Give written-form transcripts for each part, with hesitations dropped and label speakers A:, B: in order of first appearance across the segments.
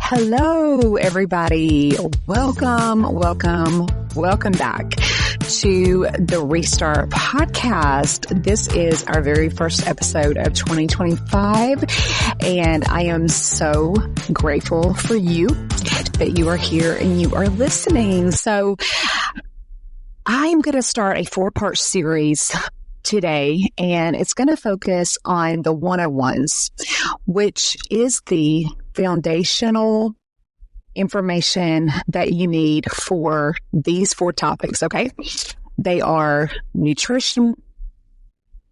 A: Hello, everybody. Welcome back to the Restart podcast. This is our very first episode of 2025, and I am so grateful for you that you are here and you are listening. So I'm going to start a 4-part series today, and it's going to focus on the 101s, which is the foundational information that you need for these 4 topics, okay? They are nutrition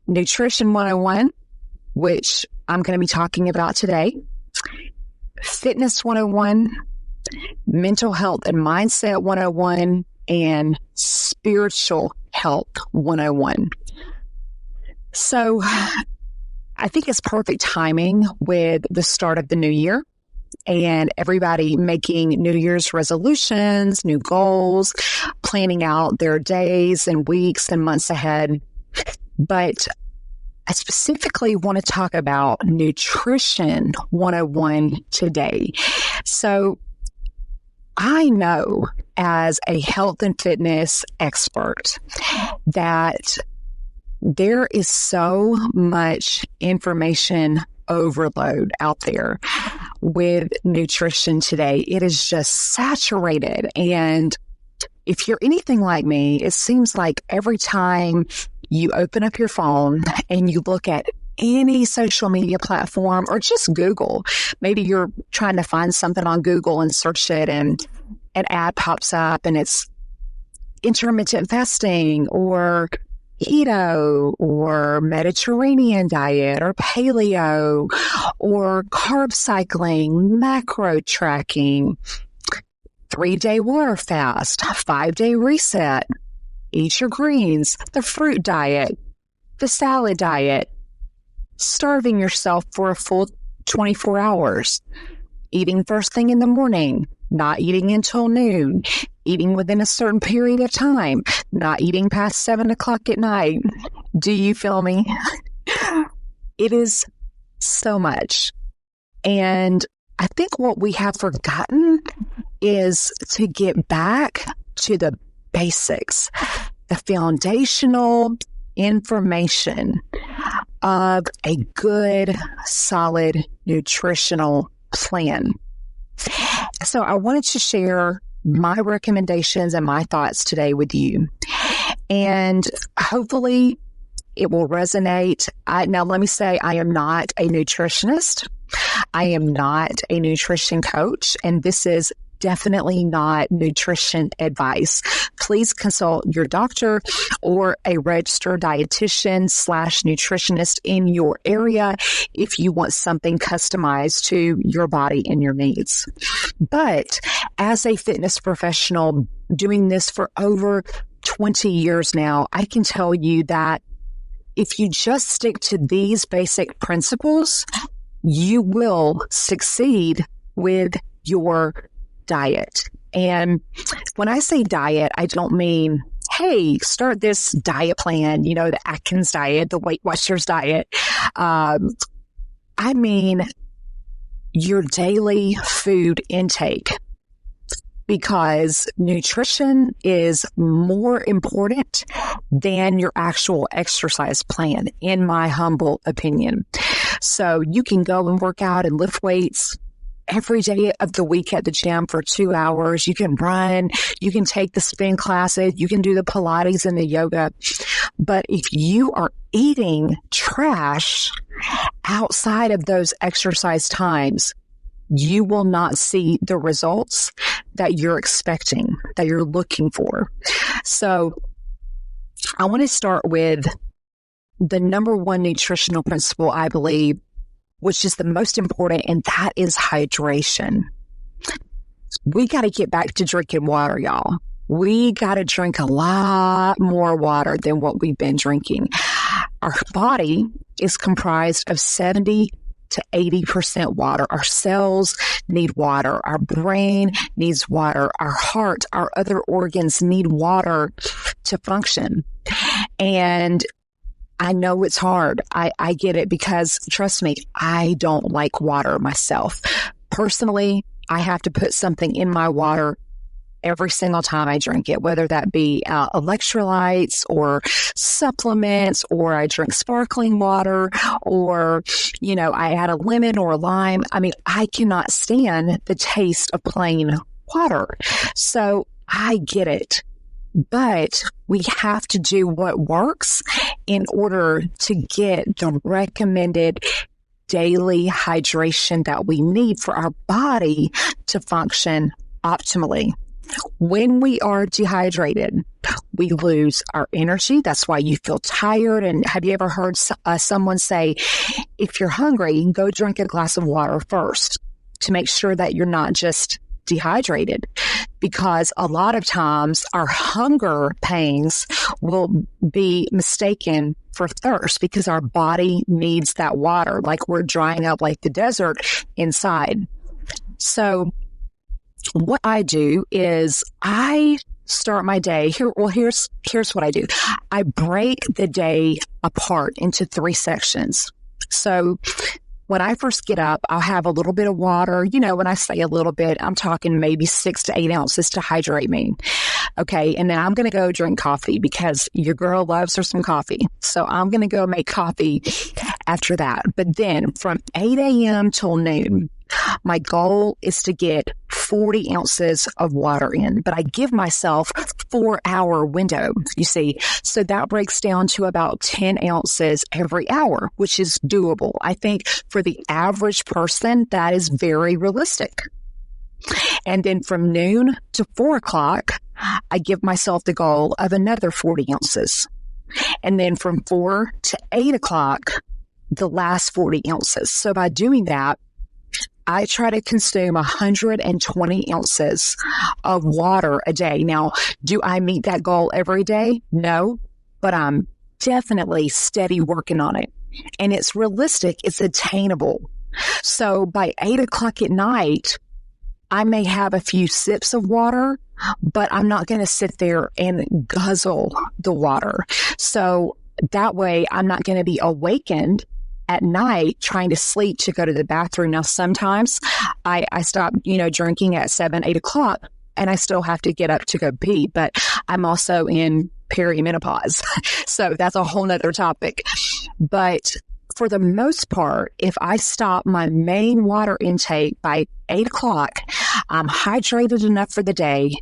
A: 101, which I'm going to be talking about today, fitness 101, mental health and mindset 101, and spiritual health 101. So I think it's perfect timing with the start of the new year and everybody making New Year's resolutions, new goals, planning out their days and weeks and months ahead. But I specifically want to talk about nutrition 101 today. So I know as a health and fitness expert that there is so much information overload out there with nutrition today. It is just saturated. And if you're anything like me, it seems like every time you open up your phone and you look at any social media platform or just Google, maybe you're trying to find something on Google and search it and an ad pops up and it's intermittent fasting or keto or Mediterranean diet or paleo or carb cycling, macro tracking, 3-day water fast, 5-day reset, eat your greens, the fruit diet, the salad diet, starving yourself for a full 24 hours, eating first thing in the morning, not eating until noon, eating within a certain period of time, not eating past 7 o'clock at night. Do you feel me? It is so much. And I think what we have forgotten is to get back to the basics, the foundational information of a good, solid nutritional plan. So I wanted to share my recommendations and my thoughts today with you. And hopefully it will resonate. Now, let me say, I am not a nutritionist. I am not a nutrition coach, and this is definitely not nutrition advice. Please consult your doctor or a registered dietitian / nutritionist in your area if you want something customized to your body and your needs. But as a fitness professional doing this for over 20 years now, I can tell you that if you just stick to these basic principles, you will succeed with your diet. And when I say diet, I don't mean, hey, start this diet plan, the Atkins diet, the Weight Watchers diet. I mean your daily food intake, because nutrition is more important than your actual exercise plan, in my humble opinion. So you can go and work out and lift weights every day of the week at the gym for 2 hours. You can run, you can take the spin classes, you can do the Pilates and the yoga. But if you are eating trash outside of those exercise times, you will not see the results that you're expecting, that you're looking for. So I want to start with the number one nutritional principle, I believe, which is the most important, and that is hydration. We got to get back to drinking water, y'all. We got to drink a lot more water than what we've been drinking. Our body is comprised of 70 to 80% water. Our cells need water. Our brain needs water. Our heart, our other organs need water to function. And I know it's hard. I get it, because trust me, I don't like water myself. Personally, I have to put something in my water every single time I drink it, whether that be electrolytes or supplements, or I drink sparkling water, or, I add a lemon or a lime. I mean, I cannot stand the taste of plain water. So I get it, but we have to do what works in order to get the recommended daily hydration that we need for our body to function optimally. When we are dehydrated, we lose our energy. That's why you feel tired. And have you ever heard someone say, if you're hungry, go drink a glass of water first to make sure that you're not just dehydrated? Because a lot of times our hunger pangs will be mistaken for thirst because our body needs that water, like we're drying up like the desert inside. So what I do is I start my day here's what I do. I break the day apart into 3 sections. So when I first get up, I'll have a little bit of water. When I say a little bit, I'm talking maybe 6 to 8 ounces to hydrate me. Okay. And then I'm going to go drink coffee because your girl loves her some coffee. So I'm going to go make coffee after that. But then from 8 a.m. till noon, my goal is to get 40 ounces of water in, but I give myself 4-hour window, you see. So that breaks down to about 10 ounces every hour, which is doable. I think for the average person, that is very realistic. And then from noon to 4 o'clock, I give myself the goal of another 40 ounces. And then from 4 to 8 o'clock, the last 40 ounces. So by doing that, I try to consume 120 ounces of water a day. Now, do I meet that goal every day? No, but I'm definitely steady working on it. And it's realistic. It's attainable. So by 8 o'clock at night, I may have a few sips of water, but I'm not going to sit there and guzzle the water. So that way I'm not going to be awakened at night trying to sleep to go to the bathroom. Now, sometimes I stop, drinking at 7, 8 o'clock and I still have to get up to go pee, but I'm also in perimenopause. So that's a whole nother topic. But for the most part, if I stop my main water intake by 8 o'clock, I'm hydrated enough for the day,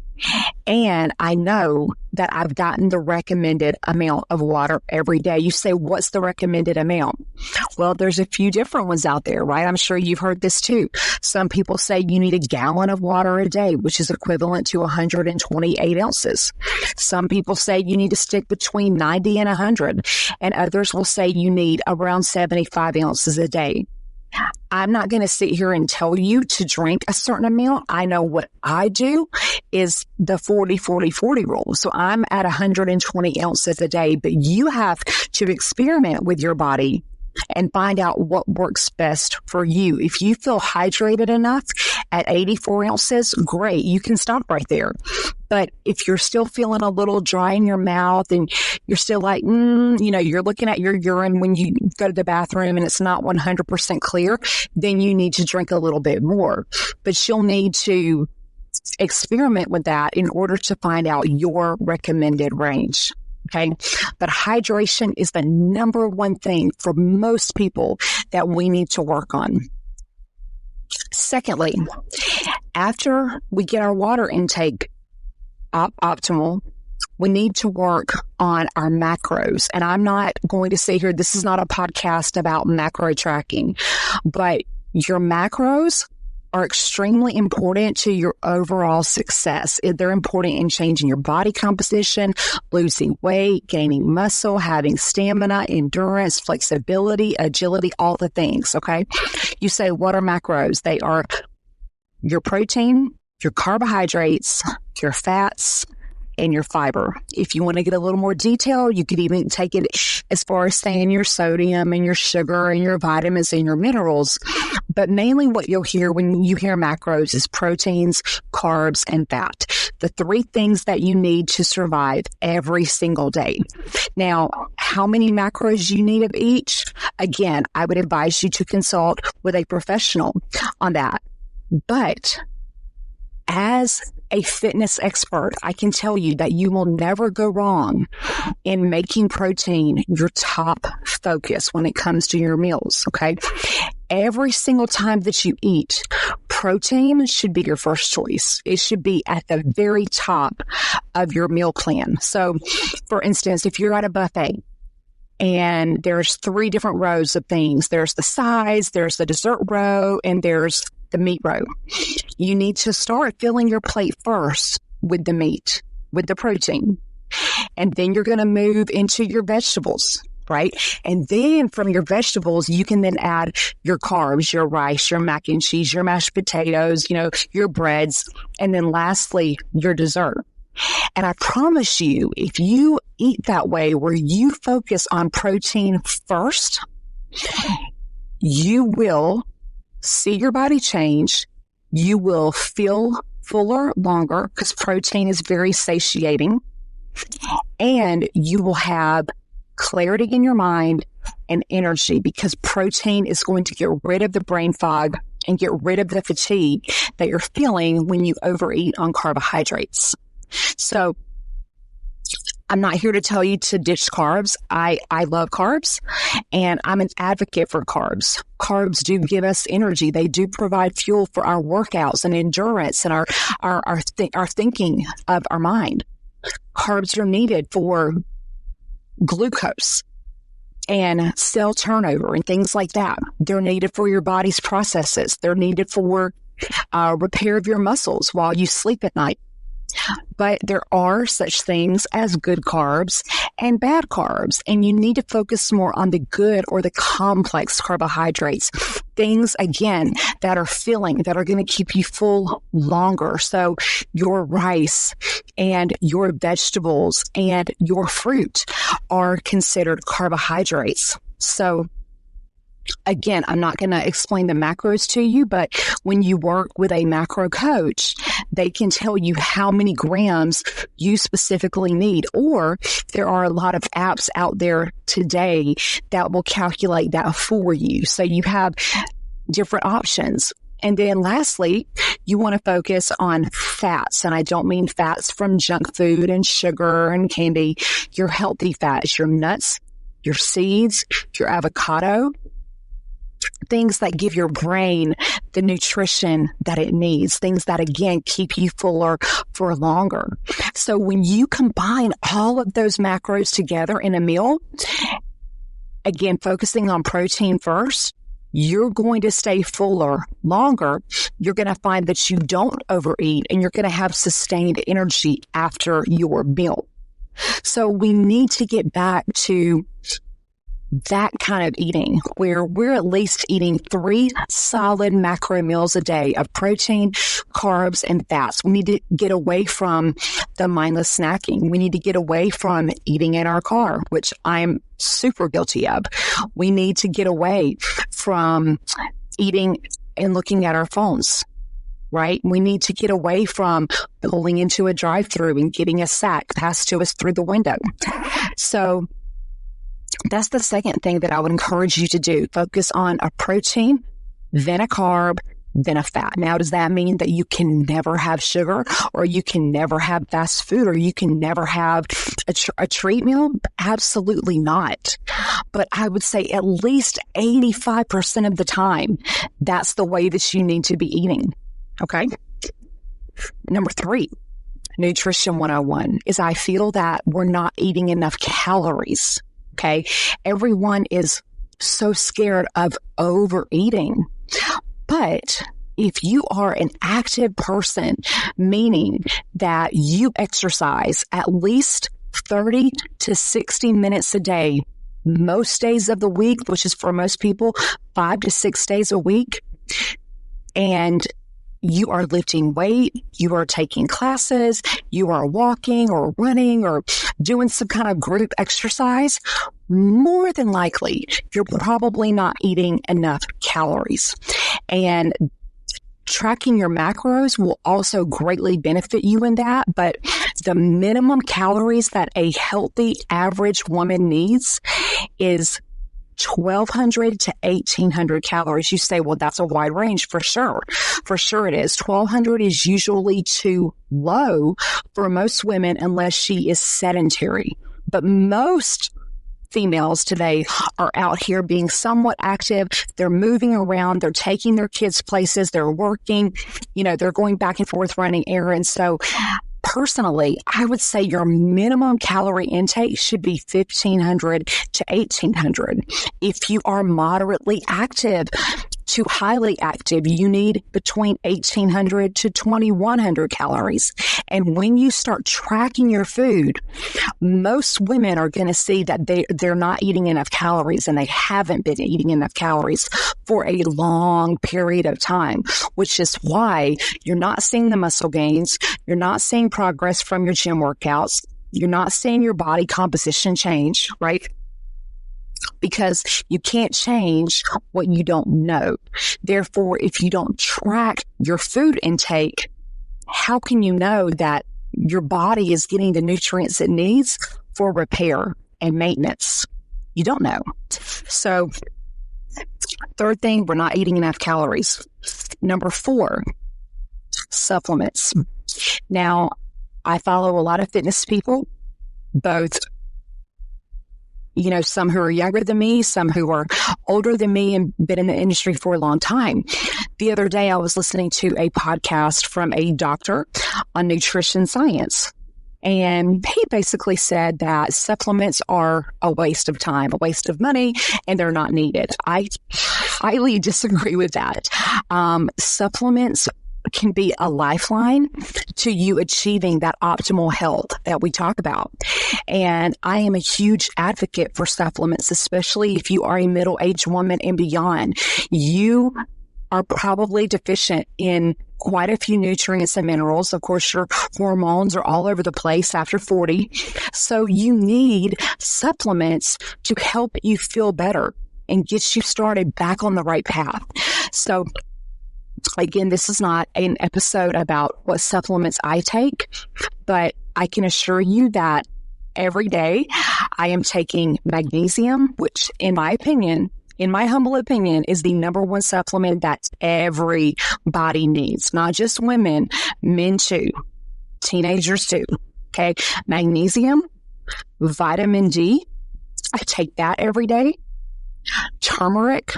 A: and I know that I've gotten the recommended amount of water every day. You say, what's the recommended amount? Well, there's a few different ones out there, right? I'm sure you've heard this too. Some people say you need a gallon of water a day, which is equivalent to 128 ounces. Some people say you need to stick between 90 and 100, and others will say you need around 75 ounces a day. I'm not going to sit here and tell you to drink a certain amount. I know what I do is the 40-40-40 rule. So I'm at 120 ounces a day, but you have to experiment with your body and find out what works best for you. If you feel hydrated enough at 84 ounces, great. You can stop right there. But if you're still feeling a little dry in your mouth and you're still like, you're looking at your urine when you go to the bathroom and it's not 100% clear, then you need to drink a little bit more. But you'll need to experiment with that in order to find out your recommended range. Okay. But hydration is the number one thing for most people that we need to work on. Secondly, after we get our water intake optimal, we need to work on our macros. And I'm not going to say here, this is not a podcast about macro tracking, but your macros are extremely important to your overall success. They're important in changing your body composition, losing weight, gaining muscle, having stamina, endurance, flexibility, agility, all the things, okay? You say, what are macros? They are your protein, your carbohydrates, your fats, and your fiber. If you want to get a little more detail, you could even take it as far as saying your sodium and your sugar and your vitamins and your minerals. But mainly what you'll hear when you hear macros is proteins, carbs, and fat. The 3 things that you need to survive every single day. Now, how many macros you need of each? Again, I would advise you to consult with a professional on that. But as a fitness expert, I can tell you that you will never go wrong in making protein your top focus when it comes to your meals, okay? Every single time that you eat, protein should be your first choice. It should be at the very top of your meal plan. So, for instance, if you're at a buffet, and there's 3 different rows of things. There's the sides, there's the dessert row, and there's the meat row. You need to start filling your plate first with the meat, with the protein. And then you're going to move into your vegetables, right? And then from your vegetables, you can then add your carbs, your rice, your mac and cheese, your mashed potatoes, your breads, and then lastly, your dessert. And I promise you, if you eat that way where you focus on protein first, you will see your body change. You will feel fuller longer because protein is very satiating. And you will have clarity in your mind and energy because protein is going to get rid of the brain fog and get rid of the fatigue that you're feeling when you overeat on carbohydrates. So I'm not here to tell you to ditch carbs. I love carbs and I'm an advocate for carbs. Carbs do give us energy. They do provide fuel for our workouts and endurance and our thinking of our mind. Carbs are needed for glucose and cell turnover and things like that. They're needed for your body's processes. They're needed for repair of your muscles while you sleep at night. But there are such things as good carbs and bad carbs, and you need to focus more on the good or the complex carbohydrates. Things, again, that are filling, that are going to keep you full longer. So your rice and your vegetables and your fruit are considered carbohydrates. So again, I'm not going to explain the macros to you, but when you work with a macro coach, they can tell you how many grams you specifically need. Or there are a lot of apps out there today that will calculate that for you. So you have different options. And then lastly, you want to focus on fats. And I don't mean fats from junk food and sugar and candy. Your healthy fats, your nuts, your seeds, your avocado, things that give your brain the nutrition that it needs, things that, again, keep you fuller for longer. So when you combine all of those macros together in a meal, again, focusing on protein first, you're going to stay fuller longer. You're going to find that you don't overeat and you're going to have sustained energy after your meal. So we need to get back to that kind of eating where we're at least eating 3 solid macro meals a day of protein, carbs, and fats. We need to get away from the mindless snacking. We need to get away from eating in our car, which I'm super guilty of. We need to get away from eating and looking at our phones. Right? We need to get away from pulling into a drive-thru and getting a sack passed to us through the window. So that's the second thing that I would encourage you to do. Focus on a protein, then a carb, then a fat. Now, does that mean that you can never have sugar or you can never have fast food or you can never have a treat meal? Absolutely not. But I would say at least 85% of the time, that's the way that you need to be eating. Okay? Number 3, Nutrition 101 is I feel that we're not eating enough calories. Okay. Everyone is so scared of overeating. But if you are an active person, meaning that you exercise at least 30 to 60 minutes a day, most days of the week, which is for most people, 5 to 6 days a week, and you are lifting weight, you are taking classes, you are walking or running or doing some kind of group exercise, more than likely, you're probably not eating enough calories. And tracking your macros will also greatly benefit you in that. But the minimum calories that a healthy average woman needs is 1,200 to 1,800 calories. You say, well, that's a wide range. For sure. For sure it is. 1,200 is usually too low for most women unless she is sedentary. But most females today are out here being somewhat active. They're moving around. They're taking their kids places. They're working. They're going back and forth running errands. So personally, I would say your minimum calorie intake should be 1,500 to 1,800. If you are moderately active to highly active, you need between 1,800 to 2,100 calories. And when you start tracking your food, most women are going to see that they're not eating enough calories, and they haven't been eating enough calories for a long period of time, which is why you're not seeing the muscle gains. You're not seeing progress from your gym workouts. You're not seeing your body composition change, right? Because you can't change what you don't know. Therefore, if you don't track your food intake, how can you know that your body is getting the nutrients it needs for repair and maintenance? You don't know. So, third thing, we're not eating enough calories. Number 4, supplements. Now, I follow a lot of fitness people, both some who are younger than me, some who are older than me and been in the industry for a long time. The other day, I was listening to a podcast from a doctor on nutrition science. And he basically said that supplements are a waste of time, a waste of money, and they're not needed. I highly disagree with that. Supplements can be a lifeline to you achieving that optimal health that we talk about. And I am a huge advocate for supplements, especially if you are a middle-aged woman and beyond. You are probably deficient in quite a few nutrients and minerals. Of course, your hormones are all over the place after 40. So you need supplements to help you feel better and get you started back on the right path. So again, this is not an episode about what supplements I take, but I can assure you that every day I am taking magnesium, which in my humble opinion, is the number one supplement that everybody needs, not just women, men too, teenagers too. Okay. Magnesium, vitamin D. I take that every day. Turmeric,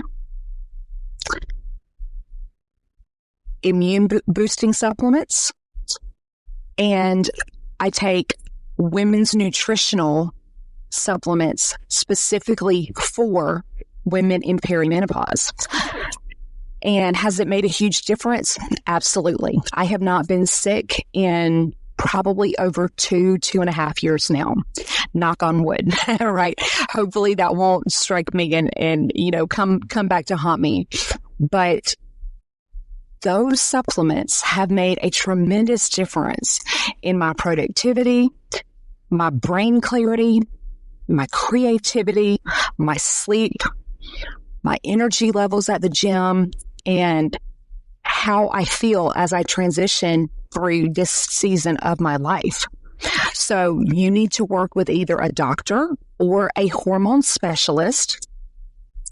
A: immune boosting supplements, and I take women's nutritional supplements specifically for women in perimenopause. And has it made a huge difference? Absolutely. I have not been sick in probably over 2.5 years now. Knock on wood, right? Hopefully that won't strike me and come back to haunt me. But those supplements have made a tremendous difference in my productivity, my brain clarity, my creativity, my sleep, my energy levels at the gym, and how I feel as I transition through this season of my life. So you need to work with either a doctor or a hormone specialist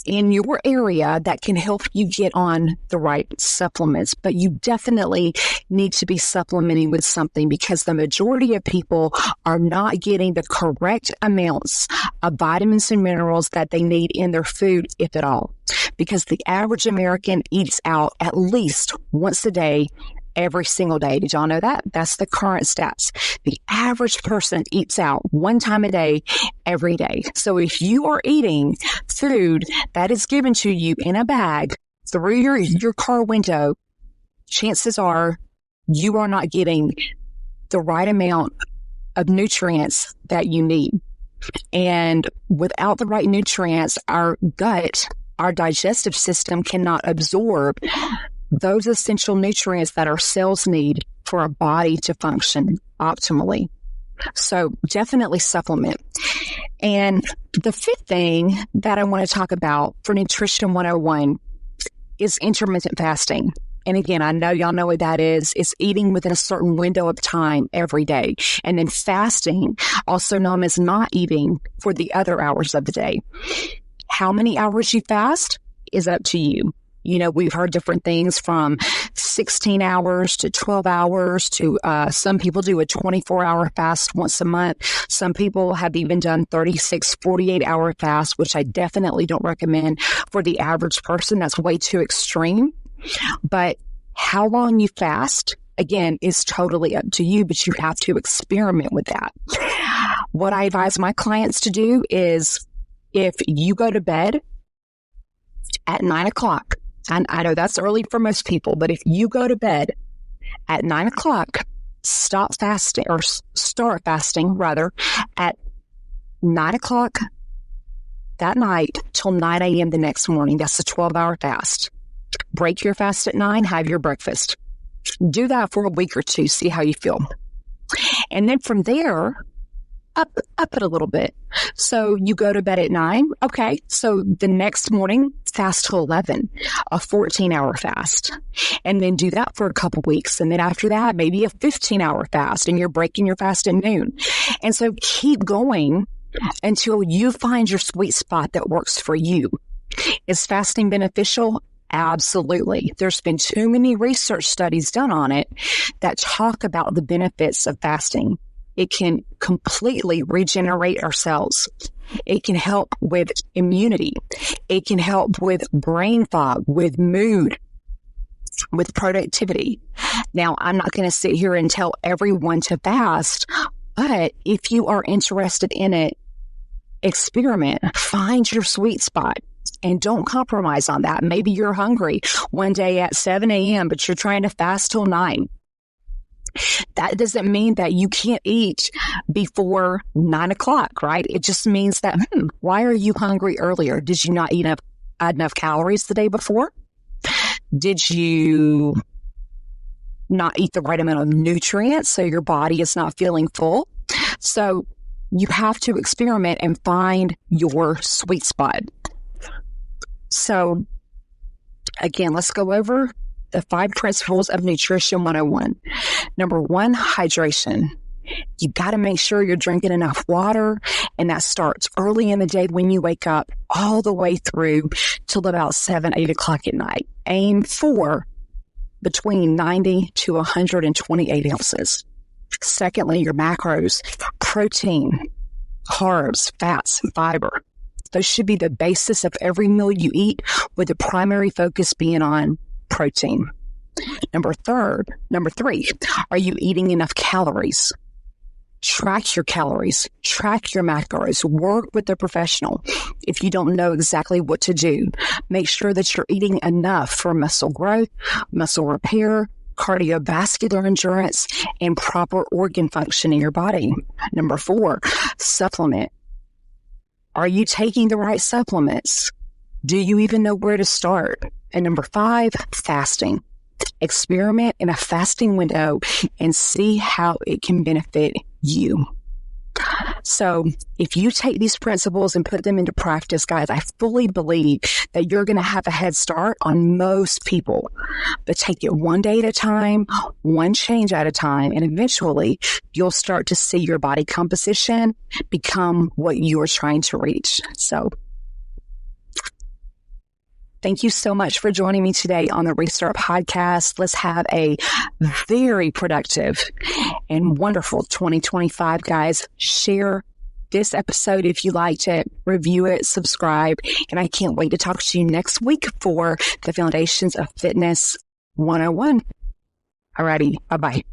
A: in your area that can help you get on the right supplements. But you definitely need to be supplementing with something, because the majority of people are not getting the correct amounts of vitamins and minerals that they need in their food, if at all. Because the average American eats out at least once a day, every single day. Did y'all know that? That's the current stats. The average person eats out one time a day, every day. So if you are eating food that is given to you in a bag through your car window, chances are you are not getting the right amount of nutrients that you need. And without the right nutrients, our gut, our digestive system cannot absorb those essential nutrients that our cells need for our body to function optimally. So definitely supplement. And the fifth thing that I want to talk about for Nutrition 101 is intermittent fasting. And again, I know y'all know what that is. It's eating within a certain window of time every day. And then fasting, also known as not eating for the other hours of the day. How many hours you fast is up to you. You know, we've heard different things from 16 hours to 12 hours to some people do a 24-hour fast once a month. Some people have even done 36, 48-hour fast, which I definitely don't recommend for the average person. That's way too extreme. But how long you fast, again, is totally up to you, but you have to experiment with that. What I advise my clients to do is if you go to bed at 9 o'clock, and I know that's early for most people, but if you go to bed at 9 o'clock, start fasting rather at 9 o'clock that night till 9 a.m. the next morning. That's a 12-hour fast. Break your fast at 9, have your breakfast. Do that for a week or two, see how you feel. And then from there, up it a little bit. So you go to bed at 9. Okay. So the next morning, fast till 11, a 14-hour fast. And then do that for a couple weeks. And then after that, maybe a 15-hour fast, and you're breaking your fast at noon. And so keep going until you find your sweet spot that works for you. Is fasting beneficial? Absolutely. There's been too many research studies done on it that talk about the benefits of fasting. It can completely regenerate our cells. It can help with immunity. It can help with brain fog, with mood, with productivity. Now, I'm not going to sit here and tell everyone to fast, but if you are interested in it, experiment, find your sweet spot. And don't compromise on that. Maybe you're hungry one day at 7 a.m., but you're trying to fast till 9. That doesn't mean that you can't eat before 9 o'clock, right? It just means that, why are you hungry earlier? Did you not eat enough calories the day before? Did you not eat the right amount of nutrients so your body is not feeling full? So you have to experiment and find your sweet spot. So again, let's go over the 5 principles of Nutrition 101. Number 1, hydration. You got to make sure you're drinking enough water, and that starts early in the day when you wake up all the way through till about 7, 8 o'clock at night. Aim for between 90 to 128 ounces. Secondly, your macros, protein, carbs, fats, and fiber. Those should be the basis of every meal you eat, with the primary focus being on protein. Number 3, are you eating enough calories? Track your calories, track your macros, work with a professional. If you don't know exactly what to do, make sure that you're eating enough for muscle growth, muscle repair, cardiovascular endurance, and proper organ function in your body. Number 4, supplement. Are you taking the right supplements? Do you even know where to start? And number 5, fasting. Experiment in a fasting window and see how it can benefit you. So if you take these principles and put them into practice, guys, I fully believe that you're going to have a head start on most people. But take it one day at a time, one change at a time, and eventually you'll start to see your body composition become what you're trying to reach. So thank you so much for joining me today on the Restart Podcast. Let's have a very productive and wonderful 2025, guys. Share this episode if you liked it, review it, subscribe, and I can't wait to talk to you next week for the Foundations of Fitness 101. Alrighty, bye-bye.